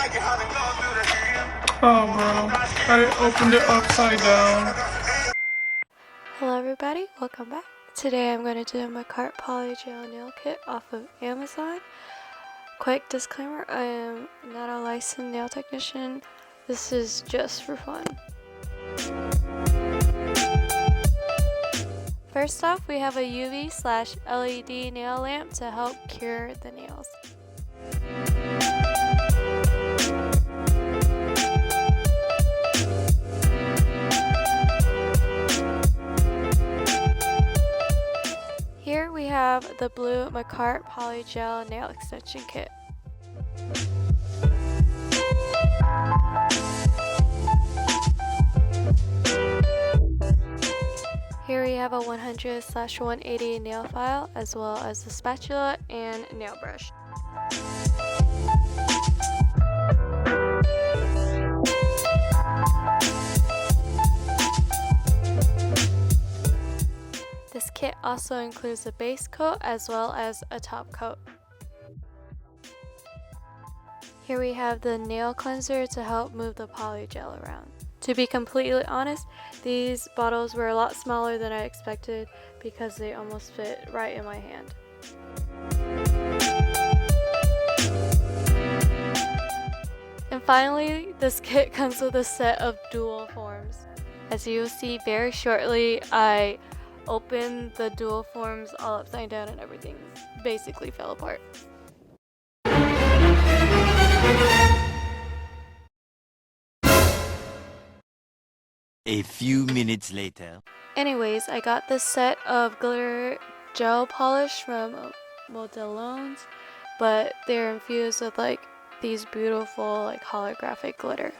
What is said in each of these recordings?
Oh, bro. I opened it upside down. Hello everybody, welcome back. Today I'm going to do a Makartt Polygel nail kit off of Amazon. Quick disclaimer, I am not a licensed nail technician. This is just for fun. First off, we have a UV/LED nail lamp to help cure the nails. Here we have the blue Makartt Polygel nail extension kit. Here we have a 100/180 nail file, as well as a spatula and nail brush. This kit also includes a base coat as well as a top coat. Here we have the nail cleanser to help move the polygel around. To be completely honest, these bottles were a lot smaller than I expected because they almost fit right in my hand. And finally, this kit comes with a set of dual forms. As you will see very shortly, I opened the dual forms all upside down and everything basically fell apart. A few minutes later. Anyways, I got this set of glitter gel polish from Modelones, but they're infused with like these beautiful like holographic glitter.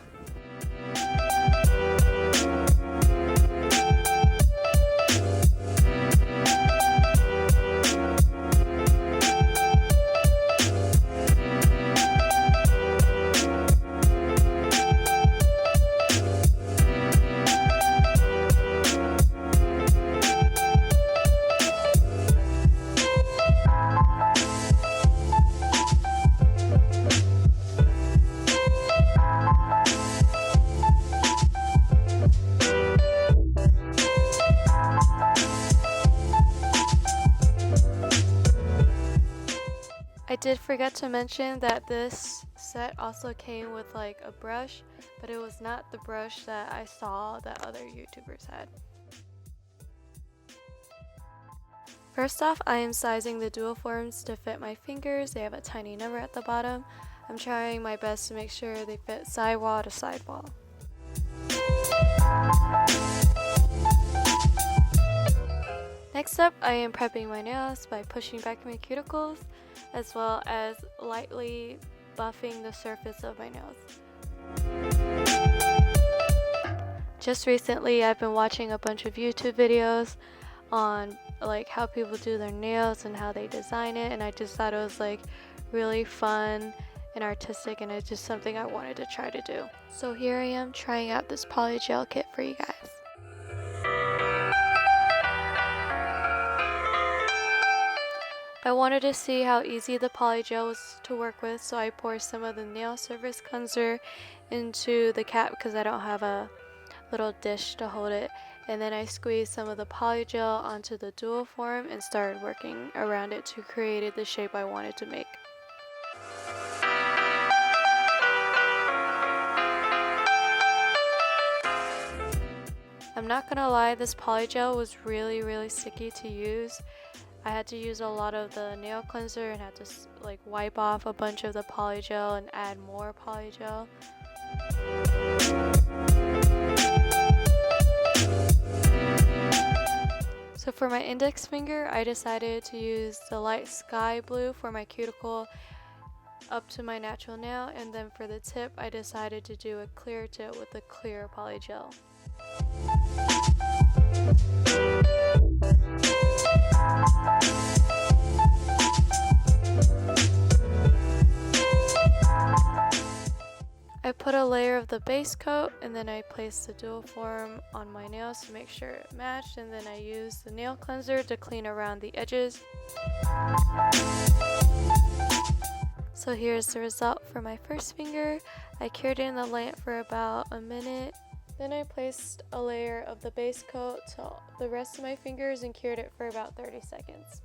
I did forget to mention that this set also came with like a brush, but it was not the brush that I saw that other YouTubers had. First off, I am sizing the dual forms to fit my fingers. They have a tiny number at the bottom. I'm trying my best to make sure they fit sidewall to sidewall. Next up, I am prepping my nails by pushing back my cuticles, as well as lightly buffing the surface of my nails. Just recently, I've been watching a bunch of YouTube videos on like how people do their nails and how they design it, and I just thought it was like really fun and artistic, and it's just something I wanted to try to do. So here I am trying out this polygel kit for you guys. I wanted to see how easy the polygel was to work with, so I poured some of the nail surface cleanser into the cap because I don't have a little dish to hold it, and then I squeezed some of the polygel onto the dual form and started working around it to create the shape I wanted to make. I'm not gonna lie, this polygel was really sticky to use. I had to use a lot of the nail cleanser and had to like wipe off a bunch of the polygel and add more polygel. So for my index finger, I decided to use the light sky blue for my cuticle up to my natural nail, and then for the tip, I decided to do a clear tip with a clear polygel. I put a layer of the base coat, and then I placed the dual form on my nails to make sure it matched, and then I used the nail cleanser to clean around the edges. So here's the result for my first finger. I cured it in the lamp for about a minute. Then I placed a layer of the base coat to the rest of my fingers and cured it for about 30 seconds.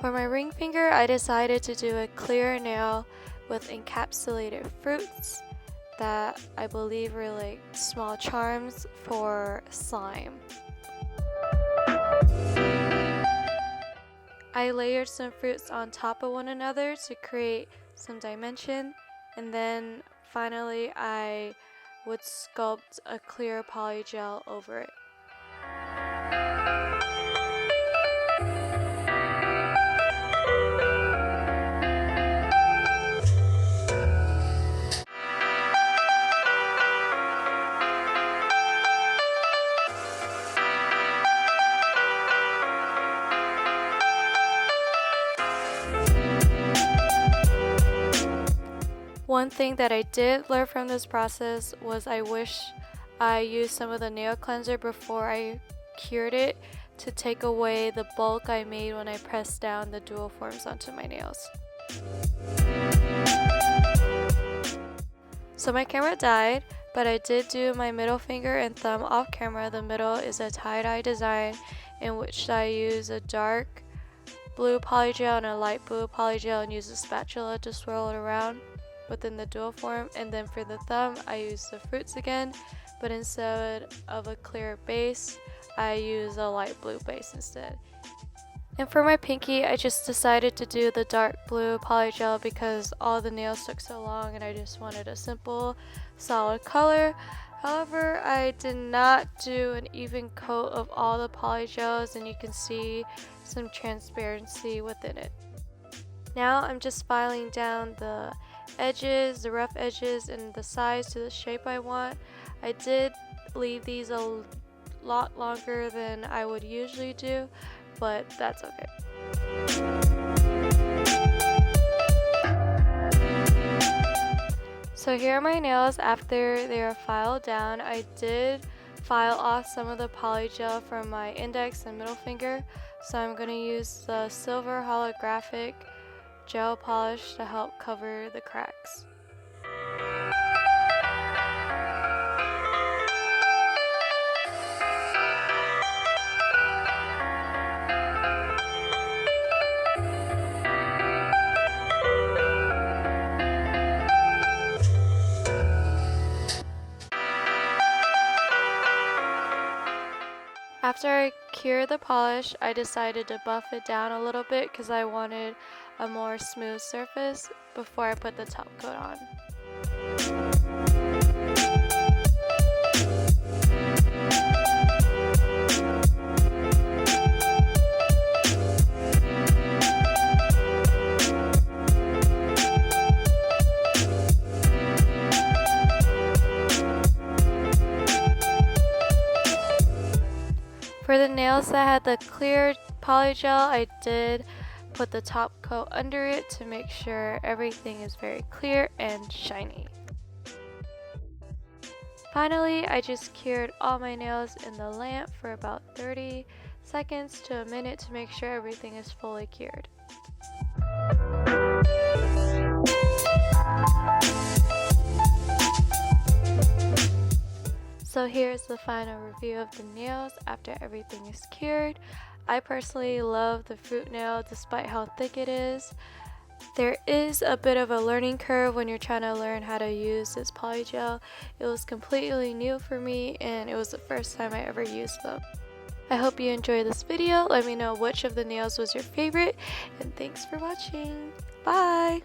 For my ring finger, I decided to do a clear nail with encapsulated fruits that I believe were like small charms for slime. I layered some fruits on top of one another to create some dimension, and then finally I would sculpt a clear polygel over it. One thing that I did learn from this process was I wish I used some of the nail cleanser before I cured it to take away the bulk I made when I pressed down the dual forms onto my nails. So my camera died, but I did do my middle finger and thumb off camera. The middle is a tie-dye design in which I use a dark blue polygel and a light blue polygel and use a spatula to swirl it around within the dual form. And then for the thumb, I use the fruits again, but instead of a clear base, I use a light blue base instead. And for my pinky, I just decided to do the dark blue polygel because all the nails took so long and I just wanted a simple, solid color. However, I did not do an even coat of all the polygels, and you can see some transparency within it. Now I'm just filing down the edges, the rough edges, and the sides to the shape I want. I did leave these a lot longer than I would usually do, but that's okay. So here are my nails after they are filed down. I did file off some of the polygel from my index and middle finger, so I'm going to use the silver holographic gel polish to help cover the cracks. After I cured the polish, I decided to buff it down a little bit because I wanted a more smooth surface before I put the top coat on. For the nails that had the clear polygel, I did put the top coat under it to make sure everything is very clear and shiny. Finally, I just cured all my nails in the lamp for about 30 seconds to a minute to make sure everything is fully cured. So here's the final review of the nails after everything is cured. I personally love the fruit nail despite how thick it is. There is a bit of a learning curve when you're trying to learn how to use this polygel. It was completely new for me and it was the first time I ever used them. I hope you enjoyed this video. Let me know which of the nails was your favorite, and thanks for watching. Bye!